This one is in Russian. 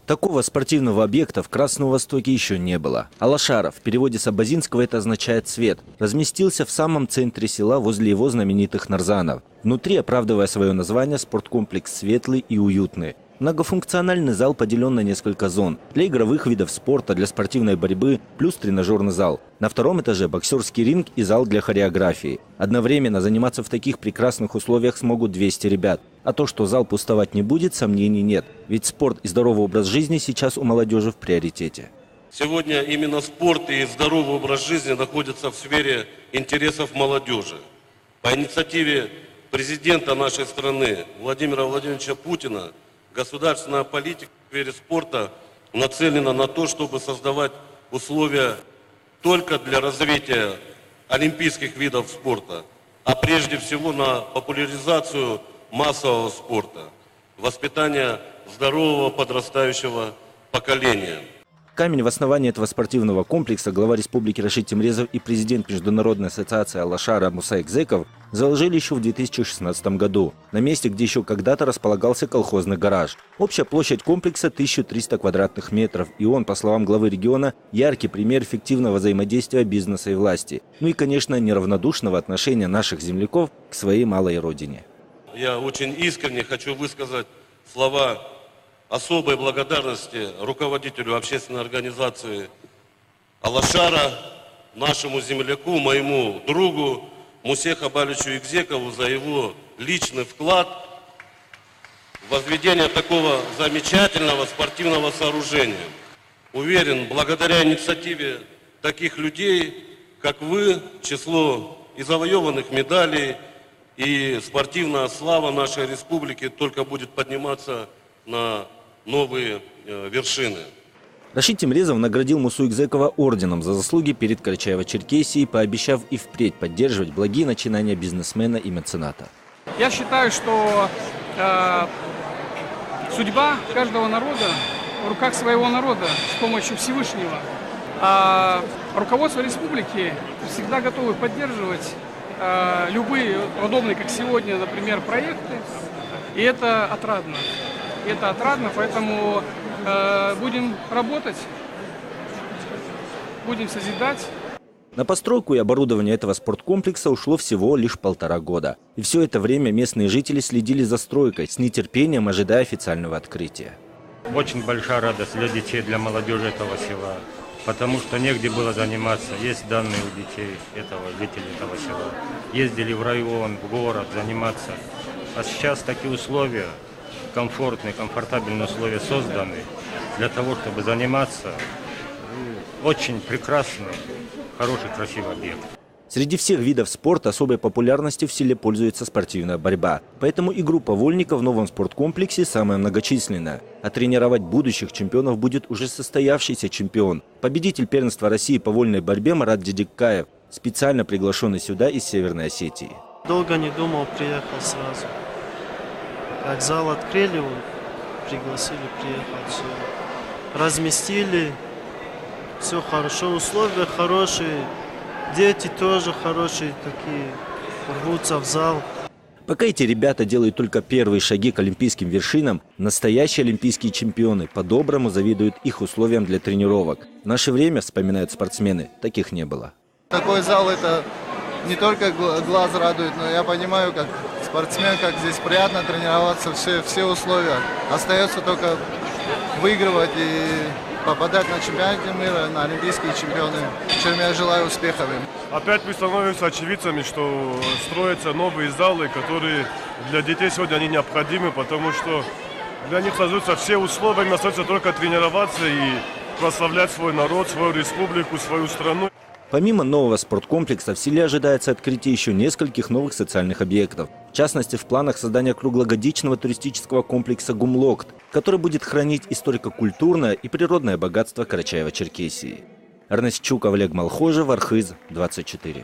Такого спортивного объекта в Красном Востоке еще не было. Алашара, в переводе с абазинского это означает «цвет», разместился в самом центре села возле его знаменитых нарзанов. Внутри, оправдывая свое название, спорткомплекс светлый и уютный. Многофункциональный зал поделен на несколько зон. Для игровых видов спорта, для спортивной борьбы, плюс тренажерный зал. На втором этаже боксерский ринг и зал для хореографии. Одновременно заниматься в таких прекрасных условиях смогут 200 ребят. А то, что зал пустовать не будет, сомнений нет. Ведь спорт и здоровый образ жизни сейчас у молодежи в приоритете. Сегодня именно спорт и здоровый образ жизни находятся в сфере интересов молодежи. По инициативе президента нашей страны Владимира Владимировича Путина государственная политика в сфере спорта нацелена на то, чтобы создавать условия только для развития олимпийских видов спорта, а прежде всего на популяризацию массового спорта, воспитание здорового подрастающего поколения. Камень в основании этого спортивного комплекса глава республики Рашид Темрезов и президент Международной ассоциации Алашара Муса Экзеков заложили еще в 2016 году, на месте, где еще когда-то располагался колхозный гараж. Общая площадь комплекса 1300 квадратных метров, и он, по словам главы региона, яркий пример эффективного взаимодействия бизнеса и власти. Ну и, конечно, неравнодушного отношения наших земляков к своей малой родине. Я очень искренне хочу высказать слова особой благодарности руководителю общественной организации Алашара, нашему земляку, моему другу Мусе Хабаличу Экзекову за его личный вклад в возведение такого замечательного спортивного сооружения. Уверен, благодаря инициативе таких людей, как вы, число и завоеванных медалей, и спортивная слава нашей республики только будет подниматься на новые вершины. Рашид Темрезов наградил Мусу Экзекова орденом за заслуги перед Карачаево-Черкесией, пообещав и впредь поддерживать благие начинания бизнесмена и мецената. Я считаю, что судьба каждого народа в руках своего народа с помощью Всевышнего. А руководство республики всегда готовы поддерживать любые подобные, как сегодня, например, проекты. И это отрадно. Это отрадно, поэтому будем работать, будем созидать. На постройку и оборудование этого спорткомплекса ушло всего лишь 1,5 года. И все это время местные жители следили за стройкой, с нетерпением ожидая официального открытия. Очень большая радость для детей, для молодежи этого села, потому что негде было заниматься. Есть данные у детей, жителей этого села. Ездили в район, в город заниматься. А сейчас такие условия, комфортные, комфортабельные условия созданы для того, чтобы заниматься. Очень прекрасный, хороший, красивый объект. Среди всех видов спорта особой популярностью в селе пользуется спортивная борьба. Поэтому и группа вольников в новом спорткомплексе самая многочисленная. А тренировать будущих чемпионов будет уже состоявшийся чемпион. Победитель первенства России по вольной борьбе Марат Дедиккаев, специально приглашенный сюда из Северной Осетии. Долго не думал, приехал сразу. Как зал открыли, пригласили, приехал, все. Разместили, все хорошо, условия хорошие, дети тоже хорошие такие, рвутся в зал. Пока эти ребята делают только первые шаги к олимпийским вершинам, настоящие олимпийские чемпионы по-доброму завидуют их условиям для тренировок. В наше время, вспоминают спортсмены, таких не было. Такой зал это не только глаз радует, но я понимаю, как спортсмен, как здесь приятно тренироваться, все условия. Остается только выигрывать и попадать на чемпионаты мира, на олимпийские чемпионы, чем я желаю успехов им. Опять мы становимся очевидцами, что строятся новые залы, которые для детей сегодня они необходимы, потому что для них создаются все условия, им остается только тренироваться и прославлять свой народ, свою республику, свою страну. Помимо нового спорткомплекса в селе ожидается открытие еще нескольких новых социальных объектов. В частности, в планах создания круглогодичного туристического комплекса «Гумлокт», который будет хранить историко-культурное и природное богатство Карачаево-Черкесии. Эрнест Чуков, Олег Малхожев, Архыз, 24.